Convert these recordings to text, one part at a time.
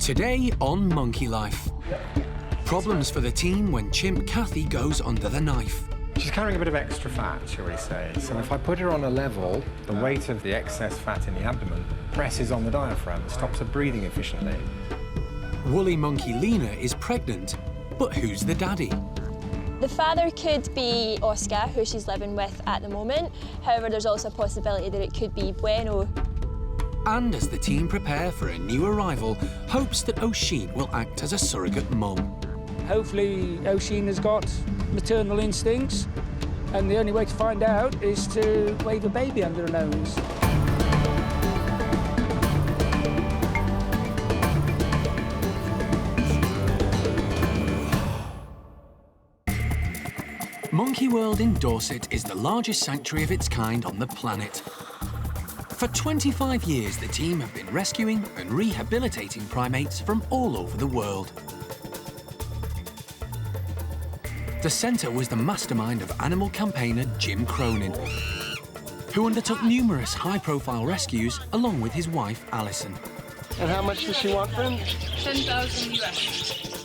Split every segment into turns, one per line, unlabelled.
Today on Monkey Life. Problems for the team when chimp Cathy goes under the knife.
She's carrying a bit of extra fat, shall we say. So if I put her on a level, the weight of the excess fat in the abdomen presses on the diaphragm, stops her breathing efficiently.
Woolly monkey Lena is pregnant, but who's the daddy?
The father could be Oscar, who she's living with at the moment. However, there's also a possibility that it could be Bueno.
And as the team prepare for a new arrival, hopes that Oshine will act as a surrogate mum.
Hopefully Oshine has got maternal instincts, and the only way to find out is to wave a baby under her nose.
Monkey World in Dorset is the largest sanctuary of its kind on the planet. For 25 years, the team have been rescuing and rehabilitating primates from all over the world. The centre was the mastermind of animal campaigner Jim Cronin, who undertook numerous high-profile rescues along with his wife, Alison.
And how much does she want for him?
10,000 US.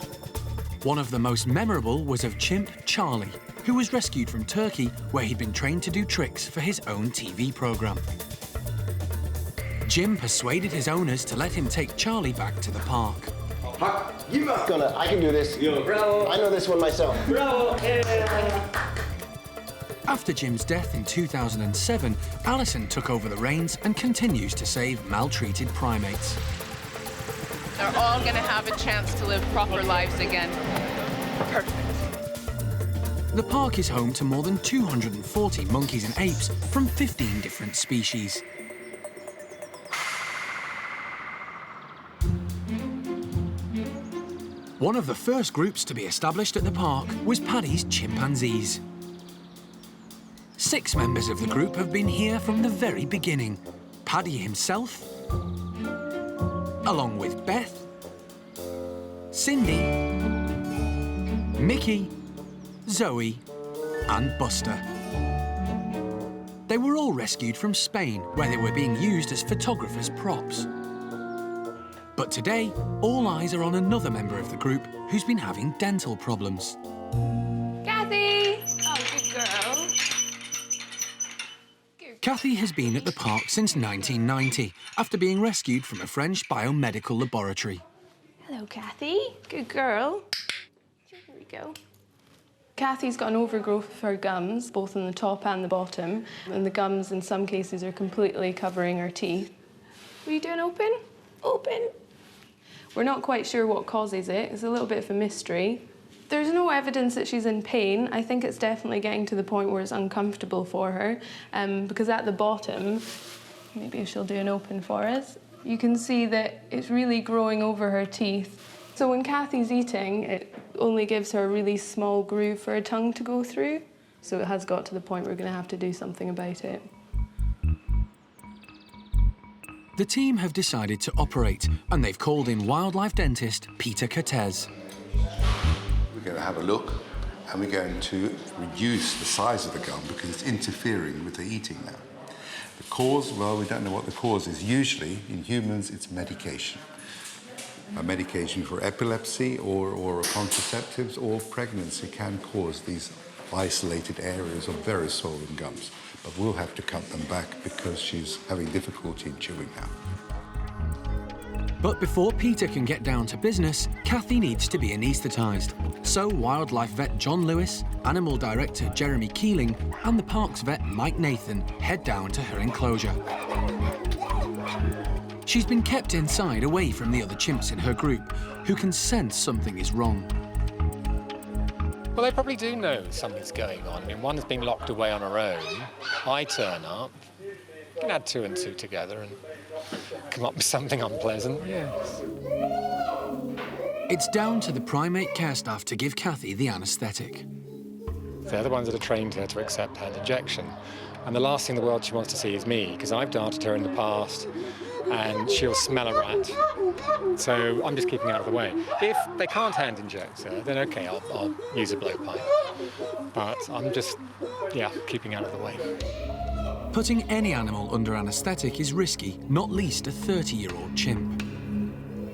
One of the most memorable was of chimp Charlie, who was rescued from Turkey, where he'd been trained to do tricks for his own TV programme. Jim persuaded his owners to let him take Charlie back to the park.
I can do this. Yo, bravo. I know this one myself. Bravo. Yeah.
After Jim's death in 2007, Alison took over the reins and continues to save maltreated primates.
They're all going to have a chance to live proper lives again. Perfect.
The park is home to more than 240 monkeys and apes from 15 different species. One of the first groups to be established at the park was Paddy's chimpanzees. 6 members of the group have been here from the very beginning. Paddy himself, along with Beth, Cindy, Mickey, Zoe and Buster. They were all rescued from Spain, where they were being used as photographers' props. But today, all eyes are on another member of the group who's been having dental problems.
Cathy! Oh, good girl.
Cathy has been at the park since 1990, after being rescued from a French biomedical laboratory.
Hello, Cathy. Good girl. Here we go. Cathy's got an overgrowth of her gums, both on the top and the bottom. And the gums, in some cases, are completely covering her teeth. Were you doing open? Open. We're not quite sure what causes it. It's a little bit of a mystery. There's no evidence that she's in pain. I think it's definitely getting to the point where it's uncomfortable for her, because at the bottom, maybe she'll do an open for us, you can see that it's really growing over her teeth. So when Cathy's eating, it only gives her a really small groove for her tongue to go through. So it has got to the point where we're going to have to do something about it.
The team have decided to operate, and they've called in wildlife dentist Peter Cathy.
We're going to have a look, and we're going to reduce the size of the gum because it's interfering with the eating now. The cause, well, we don't know what the cause is. Usually, in humans, it's medication. A medication for epilepsy or contraceptives or pregnancy can cause these isolated areas of very swollen gums. But we'll have to cut them back because she's having difficulty in chewing now.
But before Peter can get down to business, Cathy needs to be anaesthetised. So wildlife vet John Lewis, animal director Jeremy Keeling and the park's vet Mike Nathan head down to her enclosure. She's been kept inside away from the other chimps in her group, who can sense something is wrong.
Well, they probably do know something's going on. I mean, one is being locked away on her own. I turn up. You can add 2 and 2 together and come up with something unpleasant, yes.
It's down to the primate care staff to give Cathy the anaesthetic.
They're the ones that have trained her to accept hand injection. And the last thing in the world she wants to see is me, because I've darted her in the past and she'll smell a rat. So I'm just keeping out of the way. If they can't hand inject her, then okay, I'll use a blowpipe. But I'm just, keeping out of the way.
Putting any animal under anaesthetic is risky, not least a 30-year-old chimp.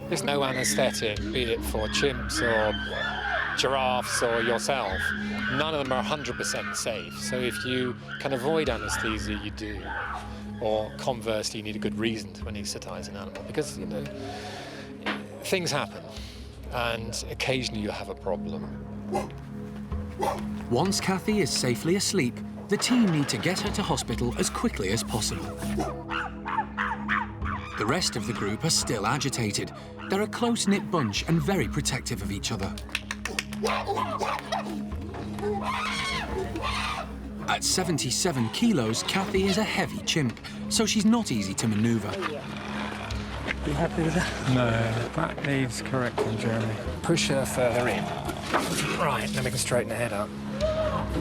There's no anaesthetic, be it for chimps or giraffes or yourself. None of them are 100% safe. So if you can avoid anaesthesia, you do. Or conversely, you need a good reason to anaesthetise an animal, because, you know, things happen, and occasionally you have a problem.
Once Cathy is safely asleep, the team need to get her to hospital as quickly as possible. The rest of the group are still agitated. They're a close-knit bunch and very protective of each other. At 77 kilos, Cathy is a heavy chimp, so she's not easy to manoeuvre.
You happy with that?
No, that needs correcting, Jeremy. Push her further in. Right, then we can straighten her head up.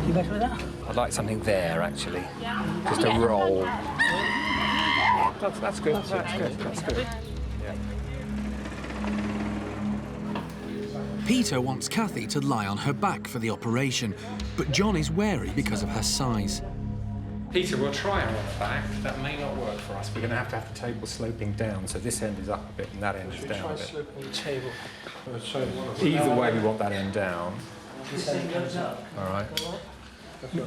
You better with that?
I'd like something there, actually. Just a roll. That's good. That's good. Yeah.
Peter wants Cathy to lie on her back for the operation, but John is wary because of her size.
Peter, we'll try her on the back. That may not work for us. We're going to have the table sloping down, so this end is up a bit and that end is down a bit.
Sloping the table.
Either way, we want that end down. All right.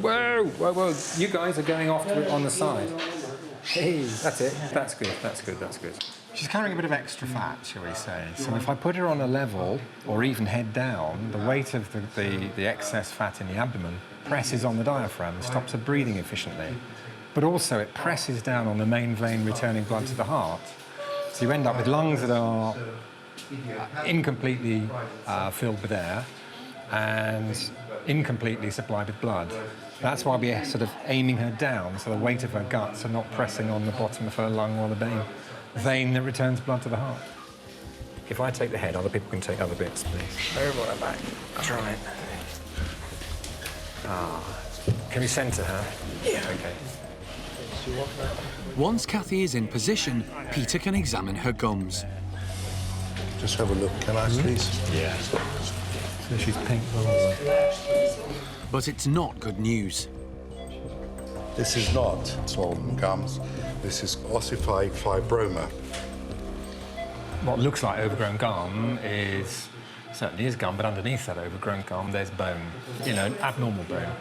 Whoa, whoa, whoa. You guys are going off to it on the side. Hey, that's it. That's good. She's carrying a bit of extra fat, shall we say. So if I put her on a level, or even head down, the weight of the excess fat in the abdomen presses on the diaphragm and stops her breathing efficiently. But also it presses down on the main vein returning blood to the heart. So you end up with lungs that are incompletely filled with air and incompletely supplied with blood. That's why we're sort of aiming her down, so the weight of her guts are not pressing on the bottom of her lung or the vein that returns blood to the heart. If I take the head, other people can take other bits, please. Over her back. That's right. Can we centre her? Yeah. OK.
Once Cathy is in position, Peter can examine her gums.
Just have a look, can I, please?
Yeah. So she's pink.
But it's not good news.
This is not swollen gums. This is ossified fibroma.
What looks like overgrown gum certainly is gum, but underneath that overgrown gum, there's bone, you know, abnormal bone.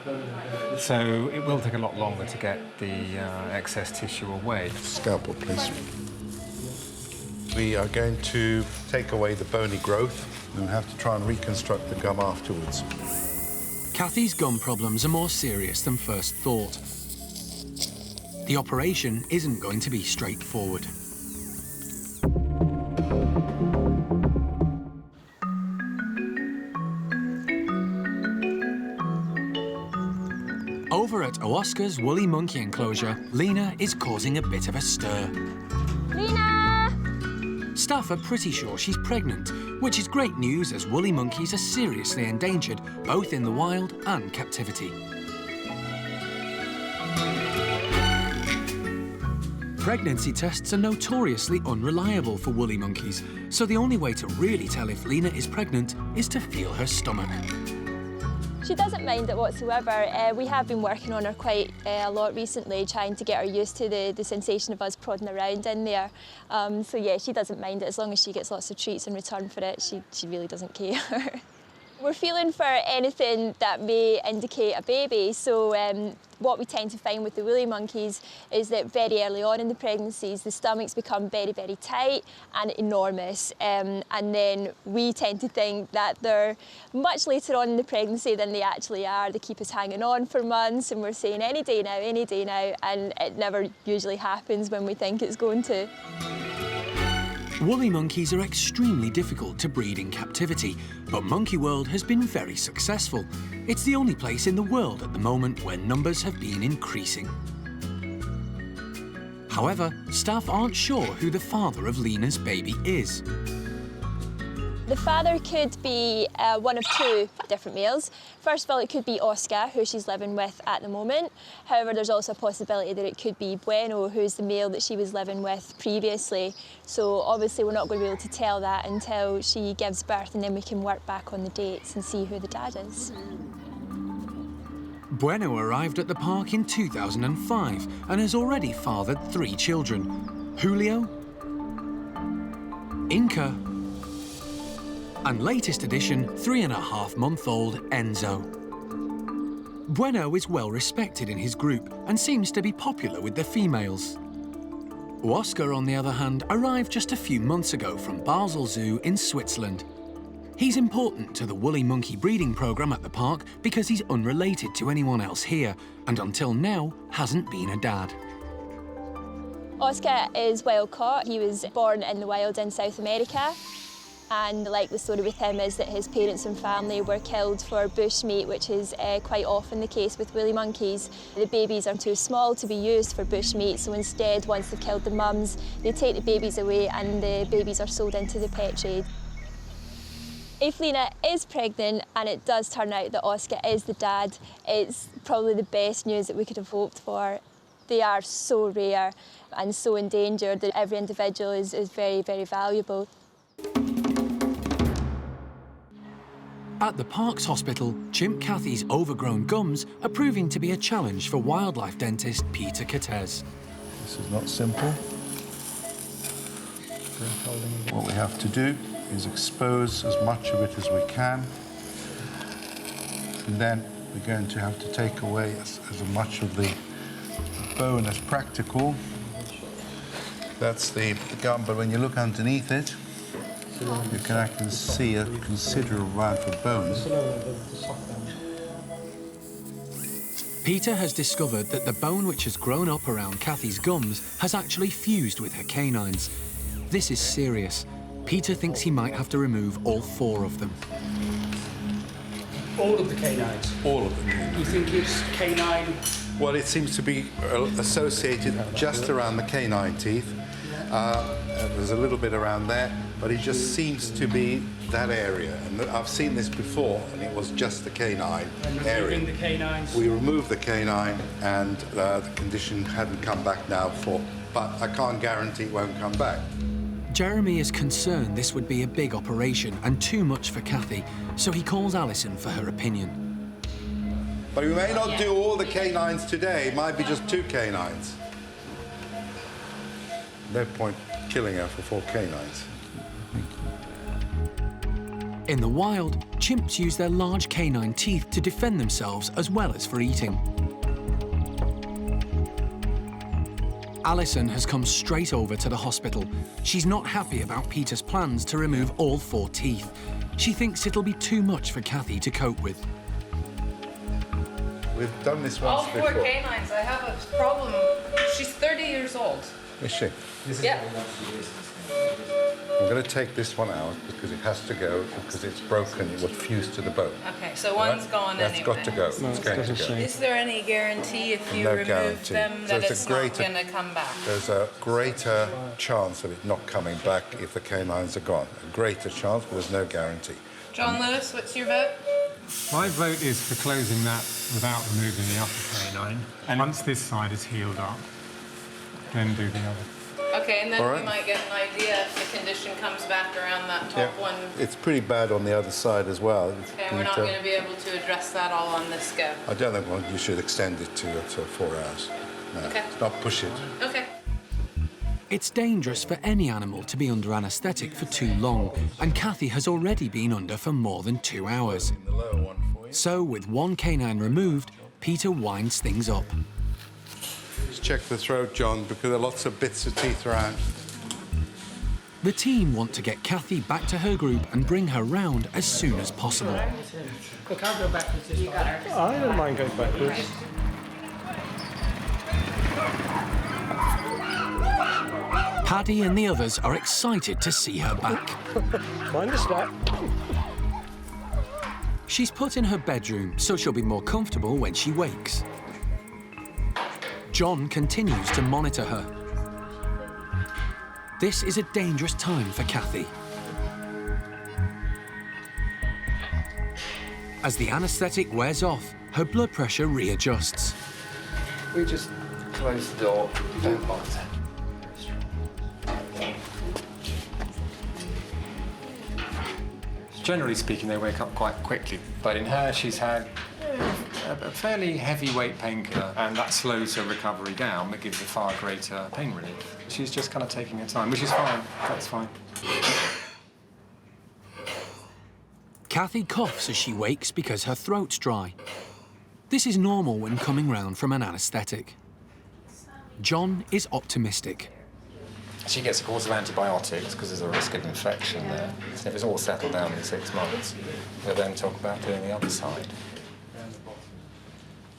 So it will take a lot longer to get the excess tissue away.
Scalpel, please. We are going to take away the bony growth, and we have to try and reconstruct the gum afterwards.
Cathy's gum problems are more serious than first thought. The operation isn't going to be straightforward. Over at Oscar's woolly monkey enclosure, Lena is causing a bit of a stir.
Lena!
Staff are pretty sure she's pregnant, which is great news as woolly monkeys are seriously endangered, both in the wild and captivity. Pregnancy tests are notoriously unreliable for woolly monkeys, so the only way to really tell if Lena is pregnant is to feel her stomach.
She doesn't mind it whatsoever. We have been working on her quite a lot recently, trying to get her used to the sensation of us prodding around in there. So yeah, she doesn't mind it as long as she gets lots of treats in return for it. She really doesn't care. We're feeling for anything that may indicate a baby, so what we tend to find with the woolly monkeys is that very early on in the pregnancies, the stomachs become very, very tight and enormous, and then we tend to think that they're much later on in the pregnancy than they actually are. They keep us hanging on for months, and we're saying any day now, and it never usually happens when we think it's going to.
Woolly monkeys are extremely difficult to breed in captivity, but Monkey World has been very successful. It's the only place in the world at the moment where numbers have been increasing. However, staff aren't sure who the father of Lena's baby is.
The father could be one of two different males. First of all, it could be Oscar, who she's living with at the moment. However, there's also a possibility that it could be Bueno, who's the male that she was living with previously. So obviously we're not going to be able to tell that until she gives birth, and then we can work back on the dates and see who the dad is.
Bueno arrived at the park in 2005 and has already fathered 3 children: Julio, Inca And latest addition, 3.5-month-old Enzo. Bueno is well respected in his group and seems to be popular with the females. Oscar, on the other hand, arrived just a few months ago from Basel Zoo in Switzerland. He's important to the woolly monkey breeding programme at the park because he's unrelated to anyone else here and until now hasn't been a dad.
Oscar is wild caught. He was born in the wild in South America. And like the story with him is that his parents and family were killed for bushmeat, which is quite often the case with woolly monkeys. The babies are too small to be used for bushmeat, so instead, once they've killed the mums, they take the babies away and the babies are sold into the pet trade. If Lena is pregnant and it does turn out that Oscar is the dad, it's probably the best news that we could have hoped for. They are so rare and so endangered that every individual is very, very valuable.
At the park's hospital, chimp Cathy's overgrown gums are proving to be a challenge for wildlife dentist Peter Cathy.
This is not simple. What we have to do is expose as much of it as we can. And then we're going to have to take away as much of the bone as practical. That's the gum, but when you look underneath it, you can actually see a considerable amount of bone.
Peter has discovered that the bone which has grown up around Cathy's gums has actually fused with her canines. This is serious. Peter thinks he might have to remove all 4 of them.
All of the canines?
All of the canines.
You think it's canine?
Well, it seems to be associated just around the canine teeth. There's a little bit around there, but it just seems to be that area. And I've seen this before, and it was just the canine area.
The canines.
We removed the canine, and the condition hadn't come back now but I can't guarantee it won't come back.
Jeremy is concerned this would be a big operation and too much for Cathy, so he calls Alison for her opinion.
But we may not do all the canines today. It might be just 2 canines. No point killing her for 4 canines.
In the wild, chimps use their large canine teeth to defend themselves as well as for eating. Alison has come straight over to the hospital. She's not happy about Peter's plans to remove all 4 teeth. She thinks it'll be too much for Cathy to cope with.
We've done this once before.
All 4 canines. I have a problem. She's 30 years old.
Is she?
Yeah.
I'm going to take this one out because it has to go because it's broken. It would fuse to the bone.
Okay, so one's gone
That's
anyway.
got to go.
No,
it's going to go.
Is there any guarantee if you
No
remove
guarantee.
them that it's not going to come back?
There's a greater chance of it not coming back if the canines are gone. A greater chance, but there's no guarantee.
John Lewis, what's your vote?
My vote is for closing that without removing the upper canine. And once this side is healed up, then do the other.
Okay, and then
All right.
we might get an idea if the condition comes back around that top one.
It's pretty bad on the other side as well.
Okay, we're not going to be able to address that all on this go.
I don't think you should extend it to 4 hours. No,
Okay.
not push it.
Okay.
It's dangerous for any animal to be under anaesthetic for too long, and Cathy has already been under for more than 2 hours.
The lower one for you.
So, with 1 canine removed, Peter winds things up.
Just check the throat, John, because there are lots of bits of teeth around.
The team want to get Cathy back to her group and bring her round as soon as possible.
Look, I'll go backwards this way.
I don't mind going backwards.
Paddy and the others are excited to see her back.
Mind the step.
She's put in her bedroom so she'll be more comfortable when she wakes. John continues to monitor her. This is a dangerous time for Cathy. As the anaesthetic wears off, her blood pressure readjusts.
We just close the door, don't bolt it.
Generally speaking, they wake up quite quickly, but in her, she's had a fairly heavyweight painkiller, and that slows her recovery down, but gives her far greater pain relief. She's just kind of taking her time, which is fine. That's fine.
Cathy coughs as she wakes because her throat's dry. This is normal when coming round from an anaesthetic. John is optimistic.
She gets a course of antibiotics because there's a risk of infection there. So if it's all settled down in 6 months, we'll then talk about doing the other side.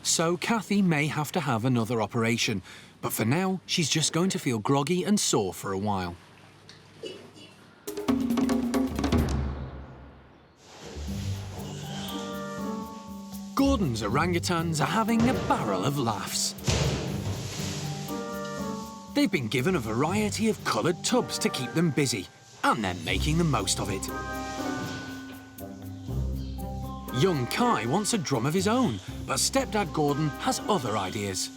So Cathy may have to have another operation, but for now, she's just going to feel groggy and sore for a while. Gordon's orangutans are having a barrel of laughs. They've been given a variety of coloured tubs to keep them busy, and they're making the most of it. Young Kai wants a drum of his own, but stepdad Gordon has other ideas.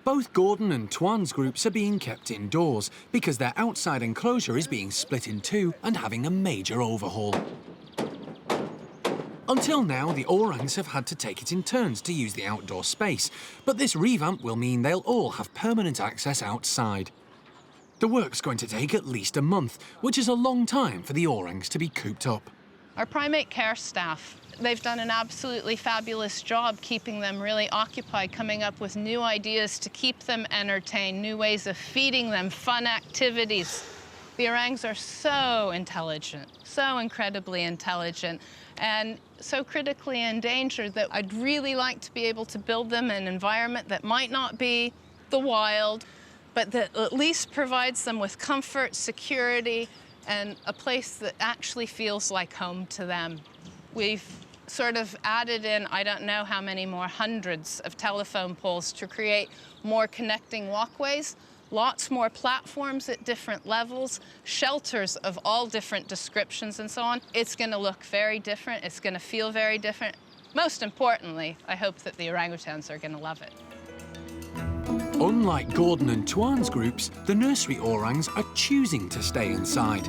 Both Gordon and Tuan's groups are being kept indoors because their outside enclosure is being split in two and having a major overhaul. Until now, the orangs have had to take it in turns to use the outdoor space, but this revamp will mean they'll all have permanent access outside. The work's going to take at least a month, which is a long time for the orangs to be cooped up.
Our primate care staff, they've done an absolutely fabulous job keeping them really occupied, coming up with new ideas to keep them entertained, new ways of feeding them, fun activities. The orangs are so intelligent, so incredibly intelligent, and so critically endangered that I'd really like to be able to build them an environment that might not be the wild, but that at least provides them with comfort, security, and a place that actually feels like home to them. We've sort of added in, I don't know how many more hundreds of telephone poles to create more connecting walkways, lots more platforms at different levels, shelters of all different descriptions and so on. It's going to look very different. It's going to feel very different. Most importantly, I hope that the orangutans are going to love it.
Unlike Gordon and Tuan's groups, the nursery orangs are choosing to stay inside.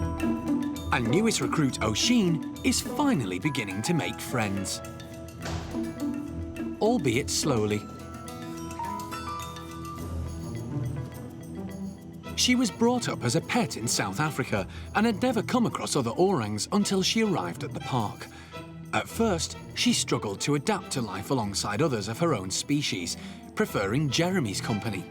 And newest recruit Oshine is finally beginning to make friends. Albeit slowly. She was brought up as a pet in South Africa and had never come across other orangs until she arrived at the park. At first, she struggled to adapt to life alongside others of her own species, preferring Jeremy's company.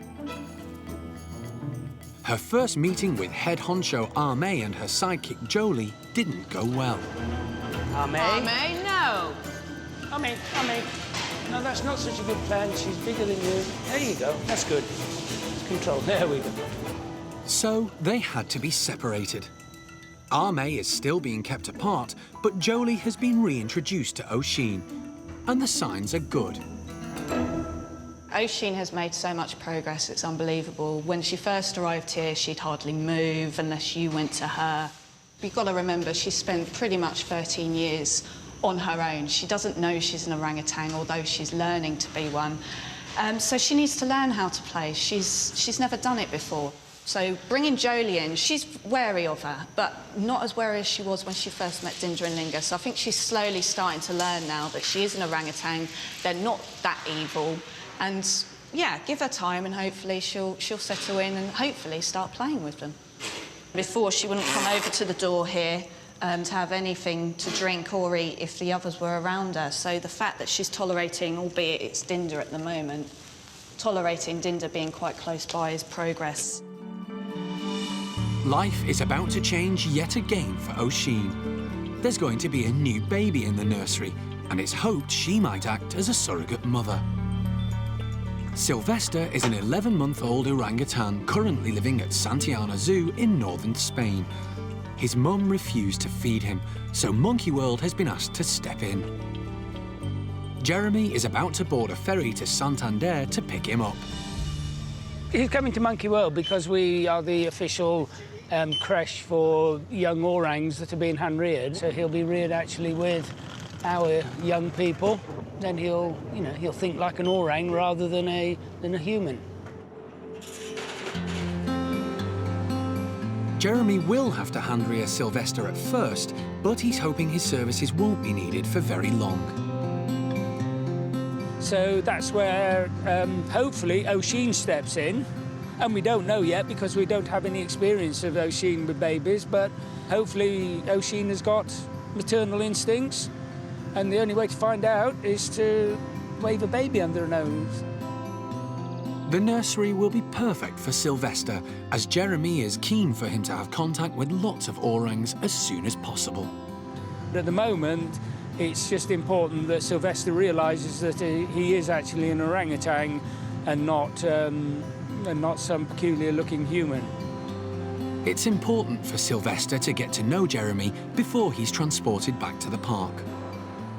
Her first meeting with head honcho Arme and her sidekick Jolie didn't go well.
Arme?
Arme, no.
Arme. No, that's not such a good plan. She's bigger than you. There you go. That's good. It's control. There we go.
So they had to be separated. Arme is still being kept apart, but Jolie has been reintroduced to Oshine, and the signs are good.
Oshine has made so much progress, it's unbelievable. When she first arrived here, she'd hardly move unless you went to her. You've got to remember, she spent pretty much 13 years on her own. She doesn't know she's an orangutan, although she's learning to be one. So she needs to learn how to play. She's never done it before. So bringing Jolie in, she's wary of her, but not as wary as she was when she first met Dinda and Linga. So I think she's slowly starting to learn now that she is an orangutan. They're not that evil. And yeah, give her time and hopefully she'll settle in and hopefully start playing with them. Before, she wouldn't come over to the door here to have anything to drink or eat if the others were around her. So the fact that she's tolerating, albeit it's Dinda at the moment, tolerating Dinda being quite close by is progress.
Life is about to change yet again for Oshine. There's going to be a new baby in the nursery, and it's hoped she might act as a surrogate mother. Sylvester is an 11-month-old orangutan currently living at Santillana Zoo in northern Spain. His mum refused to feed him, so Monkey World has been asked to step in. Jeremy is about to board a ferry to Santander to pick him up.
He's coming to Monkey World because we are the official creche for young orangs that are being hand-reared. So he'll be reared actually with our young people. Then he'll think like an orang rather than a human.
Jeremy will have to hand-rear Sylvester at first, but he's hoping his services won't be needed for very long.
So that's where, hopefully, Oshine steps in And we don't know yet because we don't have any experience of Oshine with babies, but hopefully Oshine has got maternal instincts, and the only way to find out is to wave a baby under her nose.
The nursery will be perfect for Sylvester, as Jeremy is keen for him to have contact with lots of orangs as soon as possible.
At the moment, it's just important that Sylvester realises that he is actually an orangutan and not some peculiar-looking human.
It's important for Sylvester to get to know Jeremy before he's transported back to the park.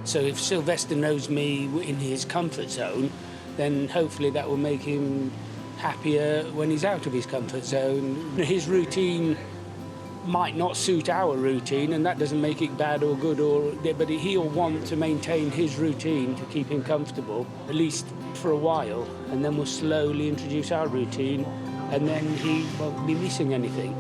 So if Sylvester knows me in his comfort zone, then hopefully that will make him happier when he's out of his comfort zone. His routine might not suit our routine, and that doesn't make it bad or good, but he'll want to maintain his routine to keep him comfortable, at least for a while, and then we'll slowly introduce our routine, and then he won't be missing anything.